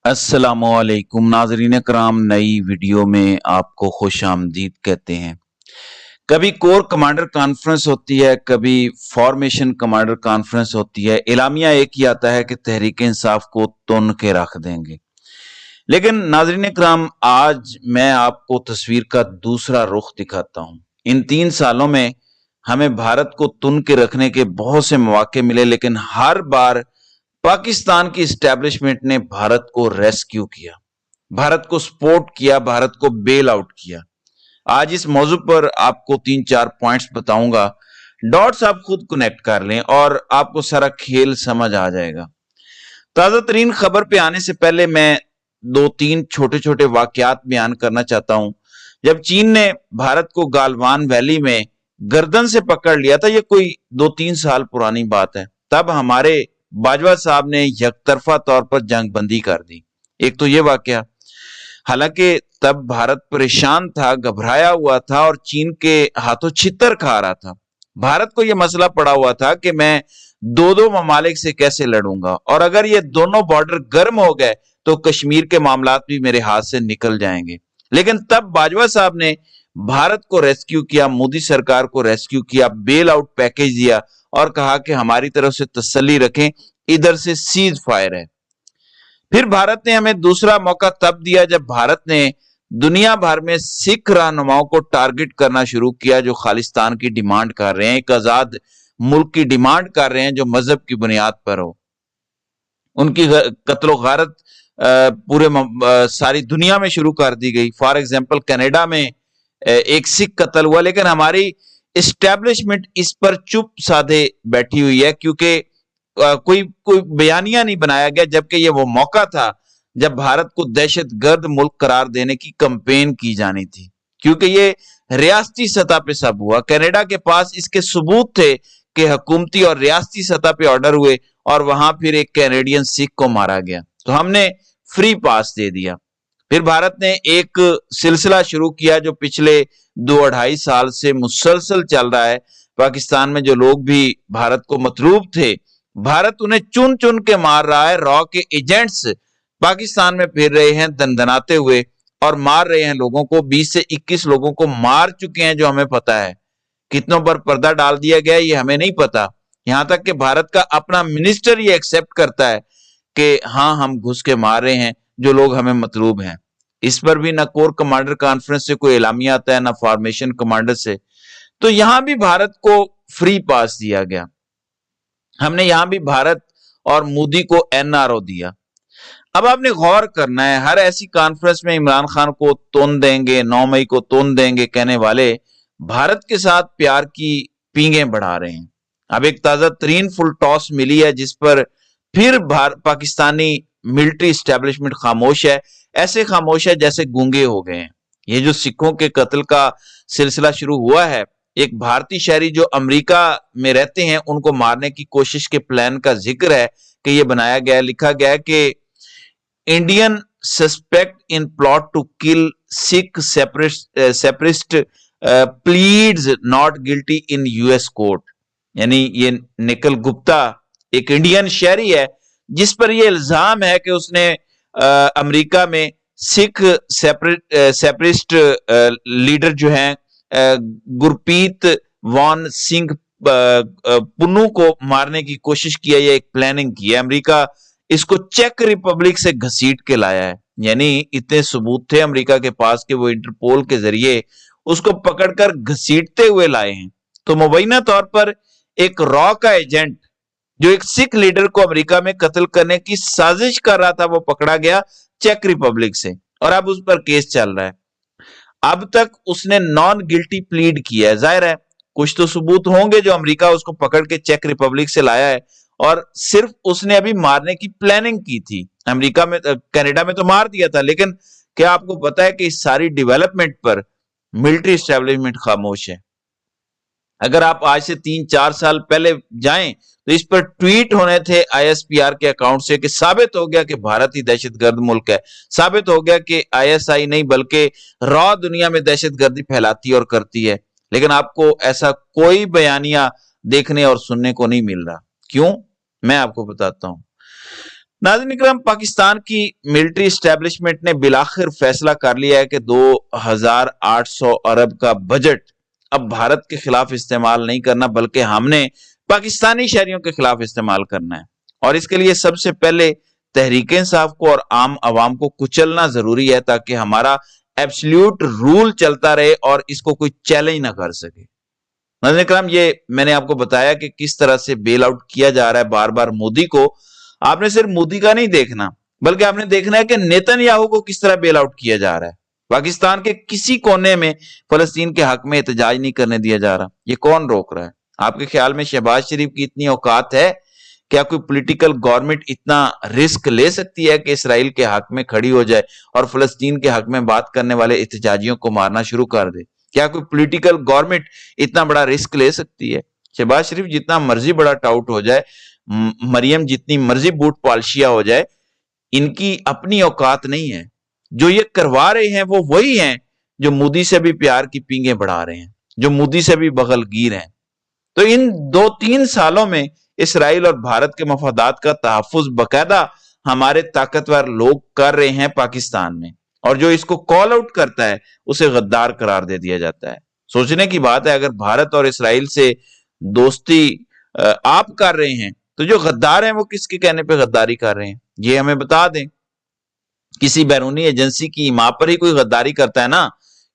अस्सलाम वालेकुम नाजरीन कराम, नई वीडियो में आपको खुश आमदीद कहते हैं। कभी कोर कमांडर कॉन्फ्रेंस होती है, कभी फॉर्मेशन कमांडर कॉन्फ्रेंस होती है। एलामिया एक ही आता है कि तहरीक इंसाफ को तुन के रख देंगे। लेकिन नाजरीन कराम, आज मैं आपको तस्वीर का दूसरा रुख दिखाता हूं। इन 3 सालों में हमें भारत को तुन के रखने के बहुत से मौके मिले, लेकिन हर बार पाकिस्तान की इस्टेब्लिशमेंट ने भारत को रेस्क्यू किया, भारत को सपोर्ट किया, भारत को बेल आउट किया। आज इस मौजू पर आपको 3-4 पॉइंट्स बताऊंगा। डॉट्स आप खुद कनेक्ट कर लें और आपको सारा खेल समझ आ जाएगा। ताजा तरीन खबर पे आने से पहले मैं 2-3 छोटे छोटे वाकयात बयान करना चाहता हूं। जब चीन ने भारत को गालवान वैली में गर्दन से पकड़ लिया था, ये कोई 2-3 साल पुरानी बात है, तब हमारे बाजवा साहब ने यकतरफा तौर पर जंग बंदी कर दी। एक तो ये वाकया, हालांकि तब भारत परेशान था, घबराया हुआ था और चीन के हाथों छितर खा रहा था। भारत को यह मसला पड़ा हुआ था कि मैं दो ममालिक से कैसे लड़ूंगा, और अगर ये दोनों बॉर्डर गर्म हो गए तो कश्मीर के मामलात भी मेरे हाथ से निकल जाएंगे। लेकिन तब बाजवा साहब ने भारत को रेस्क्यू किया, मोदी सरकार को रेस्क्यू किया, बेल आउट पैकेज दिया और कहा कि हमारी तरफ से तसल्ली रखें, इधर से सीज फायर है। फिर भारत ने हमें दूसरा मौका तब दिया जब भारत ने दुनिया भर में सिख रहनुमाओं को टारगेट करना शुरू किया, जो खालिस्तान की डिमांड कर रहे हैं, एक आजाद मुल्क की डिमांड कर रहे हैं जो मजहब की बुनियाद पर हो। उनकी कत्लो गारत पूरे सारी दुनिया में शुरू कर दी गई। फॉर एग्जाम्पल कनाडा में एक सिख कत्ल हुआ, लेकिन हमारी इस्टेब्लिशमेंट इस पर चुप साधे बैठी हुई है, क्योंकि कोई बयानिया नहीं बनाया गया, जबकि ये वो मौका था जब भारत को दहशतगर्द मुल्क करार देने की कंपेन की जानी थी, क्योंकि ये रियासती सतह पे सब हुआ। कनाडा के पास इसके सबूत थे कि हुकूमती और रियासती सतह पे ऑर्डर हुए और वहां फिर एक कैनेडियन सिख को मारा गया, तो हमने फ्री पास दे दिया। फिर भारत ने एक सिलसिला शुरू किया जो पिछले 2-2.5 साल से मुसलसल चल रहा है। पाकिस्तान में जो लोग भी भारत को मतलूब थे, भारत उन्हें चुन चुन के मार रहा है। रॉ के एजेंट्स पाकिस्तान में फिर रहे हैं दंदनाते हुए और मार रहे हैं लोगों को। 20 से 21 लोगों को मार चुके हैं, जो हमें पता है। कितनों पर पर्दा डाल दिया गया ये हमें नहीं पता। यहां तक कि भारत का अपना मिनिस्टर ये एक्सेप्ट करता है कि हाँ, हम घुस के मार रहे हैं जो लोग हमें मतलूब हैं। इस पर भी ना कोर कमांडर कॉन्फ्रेंस से कोई एलामिया आता है, ना फॉर्मेशन कमांडर से। तो यहां भी भारत को फ्री पास दिया गया। हमने यहां भी भारत और मोदी को एनआरओ दिया। अब आपने गौर करना है, हर ऐसी कॉन्फ्रेंस में इमरान खान को तोन देंगे, 9 मई को तोन देंगे कहने वाले भारत के साथ प्यार की पींगें बढ़ा रहे हैं। अब एक ताजा तरीन फुल टॉस मिली है, जिस पर फिर पाकिस्तानी मिलिट्री एस्टेब्लिशमेंट खामोश है। ऐसे खामोश है जैसे गूंगे हो गए हैं। ये जो सिखों के कत्ल का सिलसिला शुरू हुआ है, एक भारतीय शहरी जो अमेरिका में रहते हैं उनको मारने की कोशिश के प्लान का जिक्र है कि ये बनाया गया है। लिखा गया है कि Indian suspect in plot to kill Sikh separatist pleads not guilty in US court. यानी ये निकल गुप्ता एक इंडियन शहरी है जिस पर यह इल्जाम है कि उसने अमेरिका में सिख सेपरेटिस्ट लीडर जो हैं गुरप्रीत वॉन सिंह पुन्नू को मारने की कोशिश की है, या एक प्लानिंग की है। अमेरिका इसको चेक रिपब्लिक से घसीट के लाया है। यानी इतने सबूत थे अमेरिका के पास कि वो इंटरपोल के जरिए उसको पकड़कर घसीटते हुए लाए हैं। तो मुबैना तौर पर एक रॉ का एजेंट जो एक सिख लीडर को अमेरिका में कत्ल करने की साजिश कर रहा था, वो पकड़ा गया चेक रिपब्लिक से और अब उस पर केस चल रहा है। अब तक उसने नॉन गिल्टी प्लीड किया है। जाहिर है कुछ तो सबूत होंगे जो अमेरिका उसको पकड़ के चेक रिपब्लिक से लाया है, और सिर्फ उसने अभी मारने की प्लानिंग की थी। अमेरिका में, कनाडा में तो मार दिया था, लेकिन क्या आपको पता है कि इस सारी डेवलपमेंट पर मिलिट्री एस्टेब्लिशमेंट खामोश है। अगर आप आज से 3-4 साल पहले जाएं तो इस पर ट्वीट होने थे आईएसपीआर के अकाउंट से कि साबित हो गया कि भारत ही दहशतगर्द मुल्क है। साबित हो गया कि आईएसआई नहीं बल्कि रॉ दुनिया में दहशतगर्दी फैलाती और करती है। लेकिन आपको ऐसा कोई बयानिया देखने और सुनने को नहीं मिल रहा। क्यों? मैं आपको बताता हूं। नाज़रीन इकराम, पाकिस्तान की मिलिट्री एस्टेब्लिशमेंट ने बिलाखिर फैसला कर लिया है कि 2800 अरब का बजट अब भारत के खिलाफ इस्तेमाल नहीं करना, बल्कि हमने पाकिस्तानी शहरियों के खिलाफ इस्तेमाल करना है। और इसके लिए सबसे पहले तहरीक इंसाफ को और आम आवाम को कुचलना जरूरी है, ताकि हमारा एब्सोल्यूट रूल चलता रहे और इसको कोई चैलेंज ना कर सके। नाज़रीन इकराम, ये मैंने आपको बताया कि किस तरह से बेल आउट किया जा रहा है बार बार मोदी को। आपने सिर्फ मोदी का नहीं देखना, बल्कि आपने देखना है कि नेतन्याहू को किस तरह बेल आउट किया जा रहा है। पाकिस्तान के किसी कोने में फलस्तीन के हक में एहतजाज नहीं करने दिया जा रहा। ये कौन रोक रहा है? आपके ख्याल में शहबाज शरीफ की इतनी औकात है? क्या कोई पॉलिटिकल गवर्नमेंट इतना रिस्क ले सकती है कि इसराइल के हक में खड़ी हो जाए और फलस्तीन के हक में बात करने वाले एहतजाजियों को मारना शुरू कर दे? क्या कोई पॉलिटिकल गवर्नमेंट इतना बड़ा रिस्क ले सकती है? शहबाज शरीफ जितना मर्जी बड़ा टाउट हो जाए, मरियम जितनी मर्जी बूट पालशिया हो जाए, इनकी अपनी औकात नहीं है। जो ये करवा रहे हैं वो वही हैं जो मोदी से भी प्यार की पींगे बढ़ा रहे हैं, जो मोदी से भी बगलगीर हैं। तो इन 2-3 सालों में इसराइल और भारत के मफादात का तहफ्फुज बकायदा हमारे ताकतवर लोग कर रहे हैं पाकिस्तान में, और जो इसको कॉल आउट करता है उसे गद्दार करार दे दिया जाता है। सोचने की बात है, अगर भारत और इसराइल से दोस्ती आप कर रहे हैं, तो जो गद्दार हैं वो किसके कहने पे गद्दारी कर रहे हैं, ये हमें बता दें। किसी बैरूनी एजेंसी की मां पर ही कोई गद्दारी करता है ना,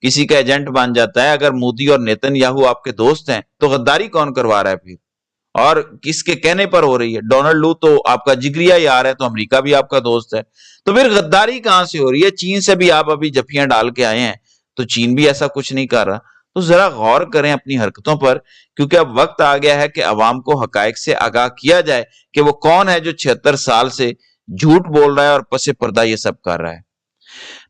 किसी का एजेंट बन जाता है। अगर मोदी और नेतन्याहू आपके दोस्त हैं, तो गद्दारी कौन करवा रहा है फिर, और किसके कहने पर हो रही है? डोनाल्ड लू तो आपका जिगरिया यार है, तो अमेरिका भी आपका दोस्त है, तो फिर गद्दारी कहां से हो रही है? चीन से भी आप अभी जफियां डाल के आए हैं, तो चीन भी ऐसा कुछ नहीं कर रहा। तो जरा गौर करें अपनी हरकतों पर, क्योंकि अब वक्त आ गया है कि अवाम को हकायक से आगाह किया जाए कि वो कौन है जो 76 साल से झूठ बोल रहा है और पसे पर्दा ये सब कर रहा है।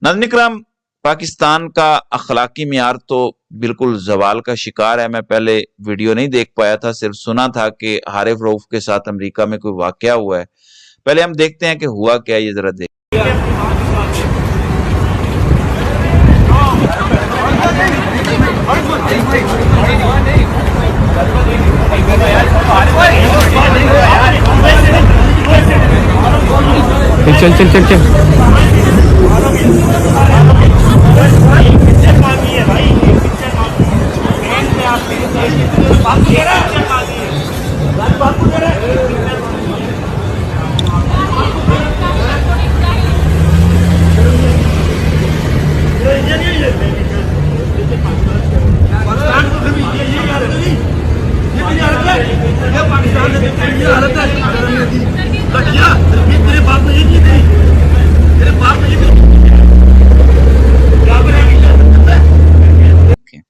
नाज़रीन इकराम, पाकिस्तान का अखलाकी मियार तो बिल्कुल जवाल का शिकार है। मैं पहले वीडियो नहीं देख पाया था, सिर्फ सुना था कि हारिफ रऊफ के साथ अमेरिका में कोई वाकया हुआ है। पहले हम देखते हैं कि हुआ क्या, ये जरा देख। चल चल चल चल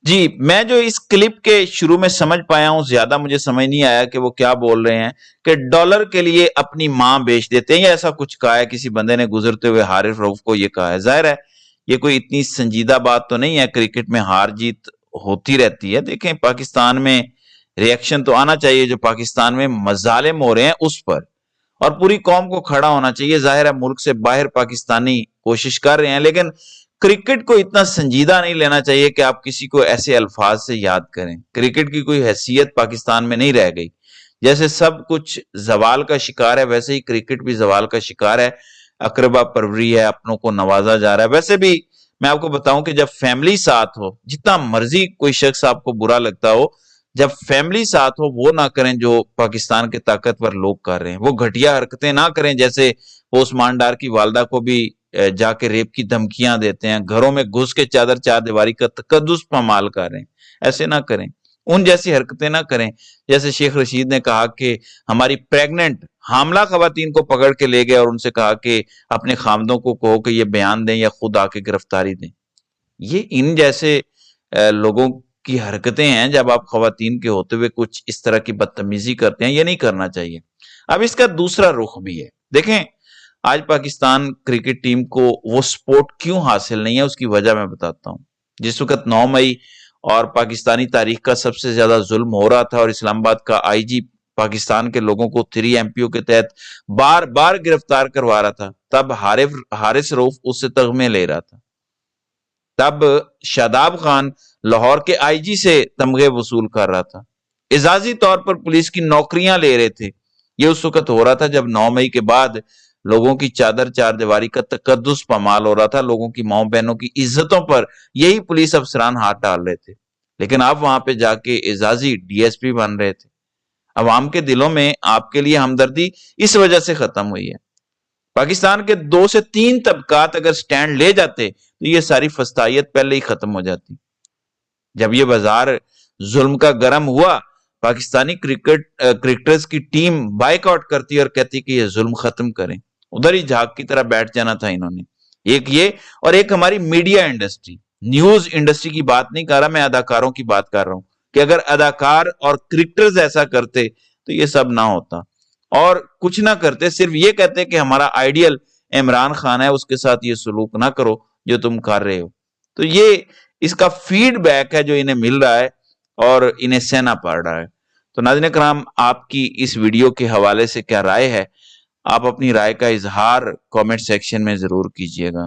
जी, मैं जो इस क्लिप के शुरू में समझ पाया हूं, ज्यादा मुझे समझ नहीं आया कि वो क्या बोल रहे हैं कि डॉलर के लिए अपनी मां बेच देते हैं, या ऐसा कुछ कहा है किसी बंदे ने गुजरते हुए हारिफ रऊफ को ये कहा है। जाहिर है ये कोई इतनी संजीदा बात तो नहीं है, क्रिकेट में हार जीत होती रहती है। देखें, पाकिस्तान में रिएक्शन तो आना चाहिए जो पाकिस्तान में मजालिम हो रहे हैं उस पर, और पूरी कौम को खड़ा होना चाहिए। जाहिर है मुल्क से बाहर पाकिस्तानी कोशिश कर रहे हैं, लेकिन क्रिकेट को इतना संजीदा नहीं लेना चाहिए कि आप किसी को ऐसे अल्फाज से याद करें। क्रिकेट की कोई हैसियत पाकिस्तान में नहीं रह गई। जैसे सब कुछ जवाल का शिकार है, वैसे ही क्रिकेट भी जवाल का शिकार है। अकरबा परवरी है, अपनों को नवाजा जा रहा है। वैसे भी मैं आपको बताऊं कि जब फैमिली साथ हो, जितना मर्जी कोई शख्स आपको बुरा लगता हो, जब फैमिली साथ हो वो ना करें जो पाकिस्तान के ताकतवर लोग कर रहे हैं। वो घटिया हरकतें ना करें, जैसे ओस्मान डार की वालदा को भी जाके रेप की धमकियां देते हैं, घरों में घुस के चादर चार दीवारी का तकद्दुस पामाल कर रहे हैं। ऐसे ना करें, उन जैसी हरकतें ना करें। जैसे शेख रशीद ने कहा कि हमारी प्रेग्नेंट हामला खवातीन को पकड़ के ले गए और उनसे कहा कि अपने खामदों को कहो कि ये बयान दें या खुद आके गिरफ्तारी दें। ये इन जैसे लोगों की हरकतें हैं। जब आप खवातीन के होते हुए कुछ इस तरह की बदतमीजी करते हैं, ये नहीं करना चाहिए। अब इसका दूसरा रुख भी है। देखें, आज पाकिस्तान क्रिकेट टीम को वो स्पोर्ट क्यों हासिल नहीं है, उसकी वजह मैं बताता हूं। जिस वक्त 9 मई और पाकिस्तानी तारीख का सबसे ज्यादा जुल्म हो रहा था और इस्लामाबाद का आईजी पाकिस्तान के लोगों को 3 MPO के तहत बार बार गिरफ्तार करवा रहा था, तब हारिस रऊफ उससे तगमे ले रहा था। तब शादाब खान लाहौर के आईजी से तमगे वसूल कर रहा था, इजाजी तौर पर पुलिस की नौकरियां ले रहे थे। ये उस वक्त हो रहा था जब 9 मई के बाद لوگوں کی چادر چار دیواری کا تقدس پامال ہو رہا تھا، لوگوں کی ماؤں بہنوں کی عزتوں پر یہی پولیس افسران ہاتھ ڈال رہے تھے، لیکن آپ وہاں پہ جا کے اعزازی ڈی ایس پی بن رہے تھے۔ عوام کے دلوں میں آپ کے لیے ہمدردی اس وجہ سے ختم ہوئی ہے۔ پاکستان کے 2 سے 3 طبقات اگر سٹینڈ لے جاتے تو یہ ساری فسطائیت پہلے ہی ختم ہو جاتی۔ جب یہ بازار ظلم کا گرم ہوا، پاکستانی کرکٹرز کی ٹیم بائیک آؤٹ کرتی اور کہتی کہ یہ ظلم ختم کریں، ادھر ہی جھاگ کی طرح بیٹھ جانا تھا انہوں نے۔ ایک یہ، اور ایک ہماری میڈیا انڈسٹری، نیوز انڈسٹری کی بات نہیں کر رہا میں، اداکاروں کی بات کر رہا ہوں کہ اگر اداکار اور کرکٹرز ایسا کرتے تو یہ سب نہ ہوتا، اور کچھ نہ کرتے، صرف یہ کہتے کہ ہمارا آئیڈیل عمران خان ہے، اس کے ساتھ یہ سلوک نہ کرو جو تم کر رہے ہو۔ تو یہ اس کا فیڈ بیک ہے جو انہیں مل رہا ہے اور انہیں سہنا پڑ رہا ہے۔ تو ناظرین کرام، آپ کی اس ویڈیو کے حوالے سے کیا رائے ہے؟ آپ اپنی رائے کا اظہار کامنٹ سیکشن میں ضرور کیجئے گا۔